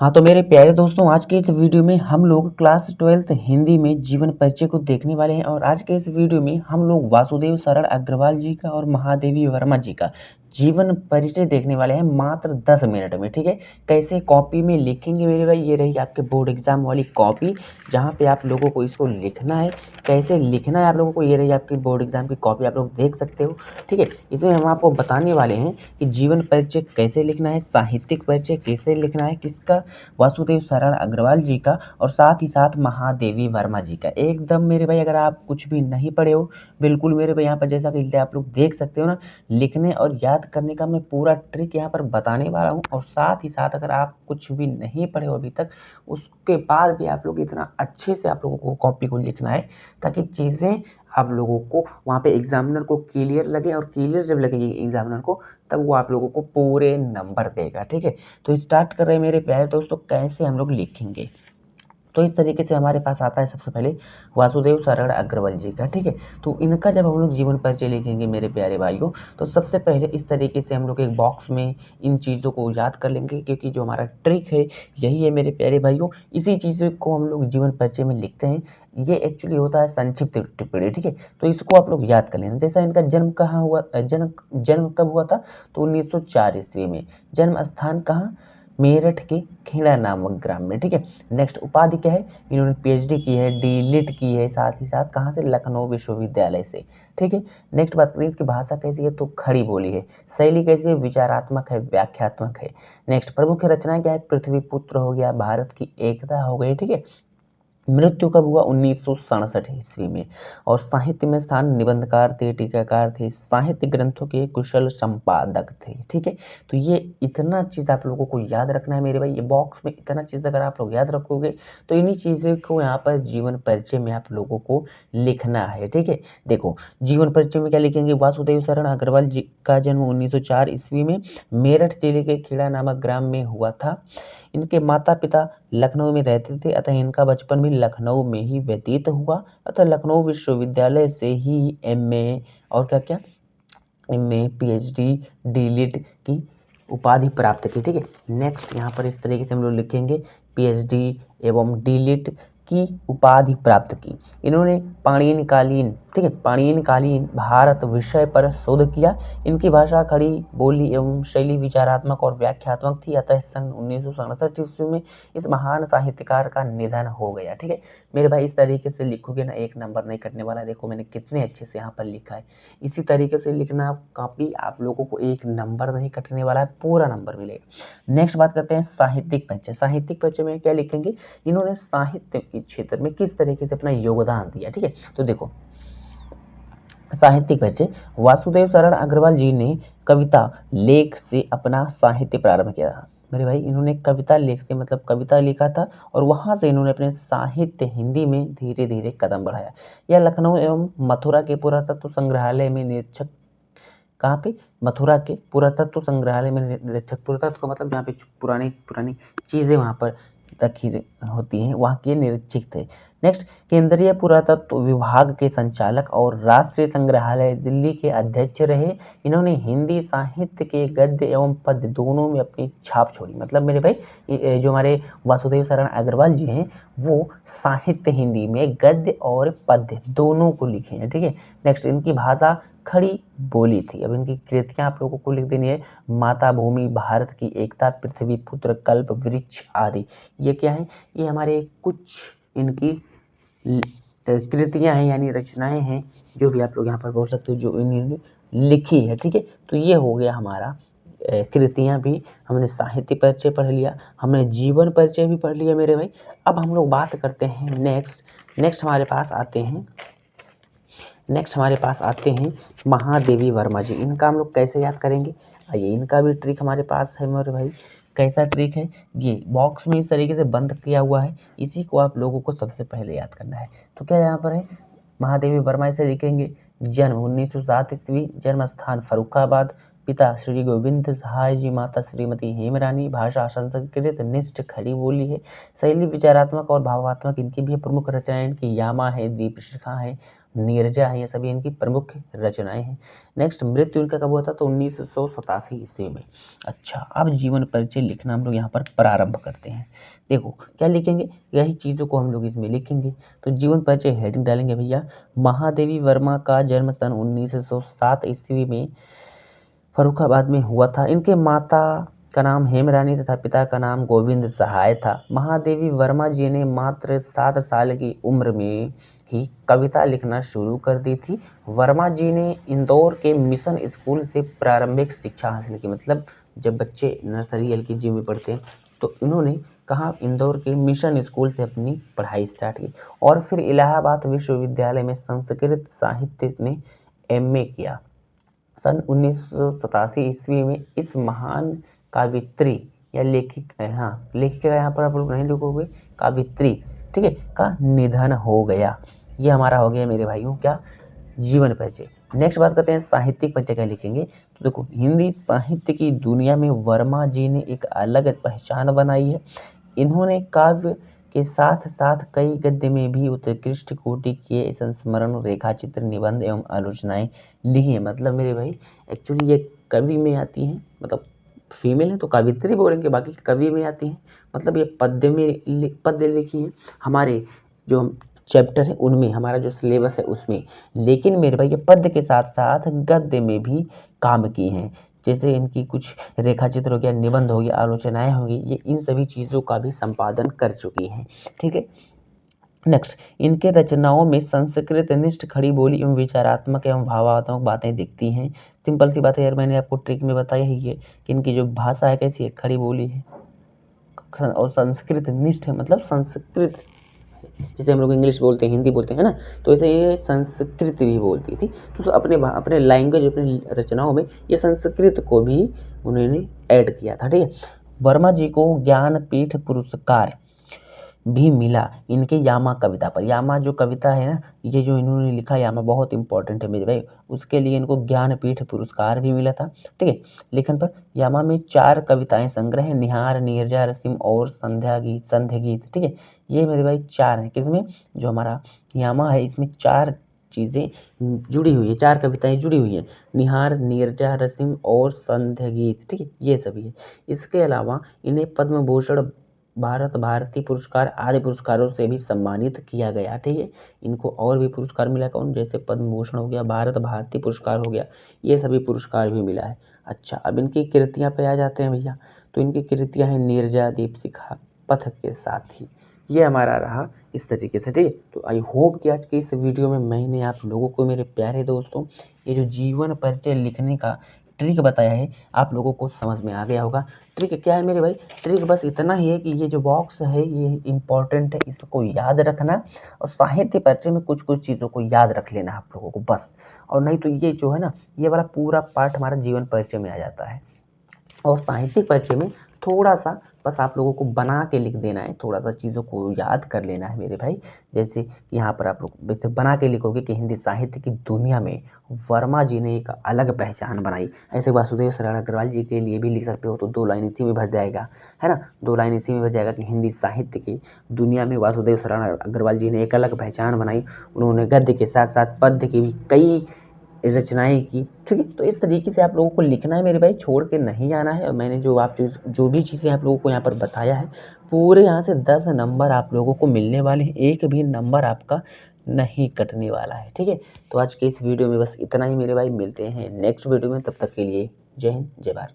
हाँ तो मेरे प्यारे दोस्तों, आज के इस वीडियो में हम लोग क्लास 12th हिंदी में जीवन परिचय को देखने वाले हैं। और आज के इस वीडियो में हम लोग वासुदेव शरण अग्रवाल जी का और महादेवी वर्मा जी का जीवन परिचय देखने वाले हैं मात्र 10 मिनट में। ठीक है, कैसे कॉपी में लिखेंगे मेरे भाई, ये रही आपके बोर्ड एग्जाम वाली कॉपी जहाँ पे आप लोगों को इसको लिखना है। कैसे लिखना है आप लोगों को, ये रही आपकी बोर्ड एग्जाम की कॉपी, आप लोग देख सकते हो। ठीक है, इसमें हम आपको बताने वाले हैं कि जीवन परिचय कैसे लिखना है, साहित्यिक परिचय कैसे लिखना है, किसका, वासुदेव शरण अग्रवाल जी का, और साथ ही साथ महादेवी वर्मा जी का। एकदम मेरे भाई, अगर आप कुछ भी नहीं पढ़े हो, बिल्कुल मेरे भाई यहाँ पर जैसा कि आप लोग देख सकते हो ना, लिखने और याद करने का मैं पूरा ट्रिक यहाँ पर बताने वाला हूँ। और साथ ही साथ अगर आप कुछ भी नहीं पढ़े हो अभी तक, उसके बाद भी आप लोग इतना अच्छे से आप लोगों को कॉपी को लिखना है ताकि चीज़ें आप लोगों को वहाँ पे एग्जामिनर को क्लियर लगे, और क्लियर जब लगेगी एग्जामिनर को तब वो आप लोगों को पूरे नंबर देगा। ठीक है, तो स्टार्ट कर रहे हैं मेरे प्यारे दोस्तों, कैसे हम लोग लिखेंगे। तो इस तरीके से हमारे पास आता है सबसे पहले वासुदेव शरण अग्रवाल जी का। ठीक है, तो इनका जब हम लोग जीवन परिचय लिखेंगे मेरे प्यारे भाइयों, तो सबसे पहले इस तरीके से हम लोग एक बॉक्स में इन चीज़ों को याद कर लेंगे, क्योंकि जो हमारा ट्रिक है यही है मेरे प्यारे भाइयों। इसी चीज़ को हम लोग जीवन परिचय में लिखते हैं। ये एक्चुअली होता है संक्षिप्त टिप्पणी। ठीक है, तो इसको आप लोग याद कर लेना। जैसा इनका जन्म कहाँ हुआ, जन्म कब हुआ था, तो 1904 ईस्वी में। जन्म स्थान कहाँ, मेरठ के खेड़ा नामक ग्राम में। ठीक है, नेक्स्ट उपाधि क्या है, इन्होंने पीएचडी की है, डीलिट की है, साथ ही साथ कहाँ से, लखनऊ विश्वविद्यालय से। ठीक है, नेक्स्ट बात करें इसकी भाषा कैसी है, तो खड़ी बोली है। शैली कैसी है, विचारात्मक है, व्याख्यात्मक है। नेक्स्ट प्रमुख रचना क्या है, पृथ्वी पुत्र हो गया, भारत की एकता हो गई। ठीक है, मृत्यु कब हुआ, 1967 ईस्वी में। और साहित्य में स्थान, निबंधकार थे, टीकाकार थे, साहित्य ग्रंथों के कुशल संपादक थे। ठीक है, तो ये इतना चीज़ आप लोगों को याद रखना है मेरे भाई। ये बॉक्स में इतना चीज़ अगर आप लोग याद रखोगे तो इन्हीं चीज़ों को यहाँ पर जीवन परिचय में आप लोगों को लिखना है। ठीक है, देखो जीवन परिचय में क्या लिखेंगे, वासुदेव शरण अग्रवाल जी का जन्म 1904 ईस्वी में मेरठ जिले के खेड़ा नामक ग्राम में हुआ था। इनके माता पिता लखनऊ में रहते थे, अतः इनका बचपन भी लखनऊ में ही व्यतीत हुआ। अतः लखनऊ विश्वविद्यालय से ही एमए और क्या क्या, एमए, पीएचडी, डीलिट की उपाधि प्राप्त की। ठीक है, नेक्स्ट यहाँ पर इस तरीके से हम लोग लिखेंगे, पीएचडी एवं डीलिट की उपाधि प्राप्त की। इन्होंने पाणिनिकालीन, ठीक है, पाणिनिकालीन भारत विषय पर शोध किया। इनकी भाषा खड़ी बोली एवं शैली विचारात्मक और व्याख्यात्मक थी। अतः सन 1967 ईस्वी में इस महान साहित्यकार का निधन हो गया। ठीक है मेरे भाई, इस तरीके से लिखोगे ना, एक नंबर नहीं कटने वाला। देखो मैंने कितने अच्छे से यहाँ पर लिखा है। इसी तरीके से लिखना काफ़ी, आप लोगों को एक नंबर नहीं कटने वाला है, पूरा नंबर मिलेगा। नेक्स्ट बात करते हैं साहित्यिक परिचय। साहित्यिक परिचय में क्या लिखेंगे, इन्होंने साहित्य के क्षेत्र में किस तरीके से अपना योगदान दिया। ठीक है, तो देखो साहित्यिक परिचय, वासुदेव शरण अग्रवाल जी ने कविता लेख से अपना साहित्य प्रारंभ किया था। मेरे भाई इन्होंने कविता लेख से मतलब कविता लिखा था, और वहाँ से इन्होंने अपने साहित्य हिंदी में धीरे धीरे कदम बढ़ाया। यह लखनऊ एवं मथुरा के पुरातत्व संग्रहालय में निरीक्षक, कहाँ पे, मथुरा के पुरातत्व संग्रहालय में निरीक्षक, पुरातत्व का मतलब जहाँ पे पुरानी पुरानी चीज़ें वहाँ पर रखी होती हैं, वहाँ के निरीक्षक थे। नेक्स्ट, केंद्रीय पुरातत्व विभाग के संचालक और राष्ट्रीय संग्रहालय दिल्ली के अध्यक्ष रहे। इन्होंने हिंदी साहित्य के गद्य एवं पद्य दोनों में अपनी छाप छोड़ी। मतलब मेरे भाई जो हमारे वासुदेव शरण अग्रवाल जी हैं, वो साहित्य हिंदी में गद्य और पद्य दोनों को लिखे हैं। ठीक है, नेक्स्ट, इनकी भाषा खड़ी बोली थी। अब इनकी कृतियां आप लोगों को लिख देनी है, माता भूमि, भारत की एकता, पृथ्वी पुत्र, कल्प वृक्ष आदि। ये क्या है, ये हमारे कुछ इनकी कृतियां हैं, यानी रचनाएं हैं, जो भी आप लोग यहाँ पर बोल सकते हो, जो इन्होंने लिखी है। ठीक है, तो ये हो गया हमारा कृतियां भी। हमने साहित्य परिचय पढ़ लिया, हमने जीवन परिचय भी पढ़ लिया मेरे भाई। अब हम लोग बात करते हैं नेक्स्ट हमारे पास आते हैं महादेवी वर्मा जी। इनका हम लोग कैसे याद करेंगे, आइए इनका भी ट्रिक हमारे पास है मेरे भाई। कैसा ट्रिक है, ये बॉक्स में इस तरीके से बंद किया हुआ है, इसी को आप लोगों को सबसे पहले याद करना है। तो क्या यहाँ पर है, महादेवी वर्मा से लिखेंगे, जन्म 1907 ईस्वी, जन्म स्थान फर्रुखाबाद, पिता श्री गोविंद सहाय जी, माता श्रीमती हेमरानी। भाषा संस्कृत निष्ठ खड़ी बोली है। शैली विचारात्मक और भावात्मक इनकी भी प्रमुख रचनाएं इनकी यामा है, दीपशिखा है, नीरजा है, ये सभी इनकी प्रमुख रचनाएं हैं। नेक्स्ट, मृत्यु इनका कब हुआ था? तो 1987 ईस्वी में। अच्छा, अब जीवन परिचय लिखना हम लोग यहाँ पर प्रारंभ करते हैं। देखो क्या लिखेंगे, यही चीज़ों को हम लोग इसमें लिखेंगे। तो जीवन परिचय हेडिंग डालेंगे भैया, महादेवी वर्मा का जन्म सन 1907 ईस्वी में फर्रुखाबाद में हुआ था। इनके माता का नाम हेमरानी तथा पिता का नाम गोविंद सहाय था। महादेवी वर्मा जी ने मात्र 7 साल की उम्र में ही कविता लिखना शुरू कर दी थी। वर्मा जी ने इंदौर के मिशन स्कूल से प्रारंभिक शिक्षा हासिल की। मतलब जब बच्चे नर्सरी LKG में पढ़ते हैं तो इन्होंने कहाँ? इंदौर के मिशन स्कूल से अपनी पढ़ाई स्टार्ट की और फिर इलाहाबाद विश्वविद्यालय में संस्कृत साहित्य में MA किया। सन 1987 ईस्वी में इस महान काव्यत्री या लेखिका यहाँ पर आप लोग नहीं लिखोगे, काव्यत्री, ठीक है, का निधन हो गया। ये हमारा हो गया मेरे भाइयों क्या? जीवन परिचय। नेक्स्ट बात करते हैं साहित्यिक परिचय क्या लिखेंगे। तो देखो, हिंदी साहित्य की दुनिया में वर्मा जी ने एक अलग पहचान बनाई है। इन्होंने काव्य के साथ साथ कई गद्य में भी उत्कृष्ट कोटि के संस्मरण, रेखाचित्र, निबंध एवं आलोचनाएं लिखी है। मतलब मेरे भाई एक्चुअली ये कवि में आती हैं, मतलब फीमेल है तो कवित्री बोलेंगे, बाकी कवि में आती हैं। मतलब ये पद्य लिखी हैं। हमारे जो चैप्टर है उनमें, हमारा जो सिलेबस है उसमें, लेकिन मेरे भाई ये पद्य के साथ साथ गद्य में भी काम की हैं। जैसे इनकी कुछ रेखाचित्र हो गया, निबंध हो गया, आलोचनाएं होगी, ये इन सभी चीज़ों का भी संपादन कर चुकी हैं। ठीक है। नेक्स्ट, इनके रचनाओं में संस्कृत निष्ठ खड़ी बोली एवं विचारात्मक एवं भावात्मक बातें दिखती हैं। सिंपल सी बात है यार, मैंने आपको ट्रिक में बताया ही है कि इनकी जो भाषा है कैसी है? खड़ी बोली है और संस्कृत निष्ठ है। मतलब संस्कृत, जैसे हम लोग इंग्लिश बोलते हैं, हिंदी बोलते हैं ना, तो ऐसे ये संस्कृत भी बोलती थी। तो अपने लैंग्वेज, अपनी रचनाओं में ये संस्कृत को भी उन्होंने ऐड किया था। ठीक है। वर्मा जी को ज्ञानपीठ पुरस्कार भी मिला इनके यामा कविता पर। यामा जो कविता है ना, ये जो इन्होंने लिखा, यामा बहुत इंपॉर्टेंट है मेरे भाई, उसके लिए इनको ज्ञानपीठ पुरस्कार भी मिला था। ठीक है। लेखन पर यामा में 4 कविताएं संग्रह है, निहार, नीरजा, रश्मि और संध्या गीत। ठीक है। ये मेरे भाई 4 हैं। किसमें? जो हमारा यामा है इसमें 4 चीज़ें जुड़ी हुई है, 4 कविताएं जुड़ी हुई हैं, निहार, नीरजा, रश्मि और संध्या गीत। ठीक है, ये सभी है। इसके अलावा इन्हें पद्म भूषण, भारत भारती पुरस्कार आदि पुरस्कारों से भी सम्मानित किया गया। ठीक है। इनको और भी पुरस्कार मिला, कौन? जैसे पद्म भूषण हो गया, भारत भारती पुरस्कार हो गया, ये सभी पुरस्कार भी मिला है। अच्छा, अब इनकी कृतियां पे आ जाते हैं भैया। तो इनकी कृतियां हैं नीरजा, दीपशिखा, पथ के साथी। ये हमारा रहा इस तरीके से। ठीक है। तो आई होप कि आज के इस वीडियो में मैंने आप लोगों को, मेरे प्यारे दोस्तों, ये जो जीवन परिचय लिखने का ट्रिक बताया है, आप लोगों को समझ में आ गया होगा। ट्रिक क्या है मेरे भाई? ट्रिक बस इतना ही है कि ये जो बॉक्स है ये इम्पॉर्टेंट है, इसको याद रखना और साहित्य परिचय में कुछ कुछ चीज़ों को याद रख लेना आप लोगों को बस। और नहीं तो ये जो है ना, ये वाला पूरा पार्ट हमारा जीवन परिचय में आ जाता है। और साहित्यिक परिचय में थोड़ा सा बस आप लोगों को बना के लिख देना है, थोड़ा सा चीज़ों को याद कर लेना है मेरे भाई। जैसे यहाँ पर आप लोग वैसे बना के लिखोगे कि हिंदी साहित्य की दुनिया में वर्मा जी ने एक अलग पहचान बनाई। ऐसे वासुदेव शरण अग्रवाल जी के लिए भी लिख सकते हो, तो 2 लाइन इसी में भर जाएगा, है ना। 2 लाइन इसी में भर जाएगा कि हिंदी साहित्य की दुनिया में वासुदेव शरण अग्रवाल जी ने एक अलग पहचान बनाई। उन्होंने गद्य के साथ साथ पद्य की भी कई रचनाएं की। ठीक है। तो इस तरीके से आप लोगों को लिखना है मेरे भाई, छोड़ के नहीं आना है। और मैंने जो भी चीज़ें आप लोगों को यहाँ पर बताया है, पूरे यहाँ से 10 नंबर आप लोगों को मिलने वाले हैं, एक भी नंबर आपका नहीं कटने वाला है। ठीक है। तो आज के इस वीडियो में बस इतना ही मेरे भाई, मिलते हैं नेक्स्ट वीडियो में, तब तक के लिए जय हिंद, जय भारत।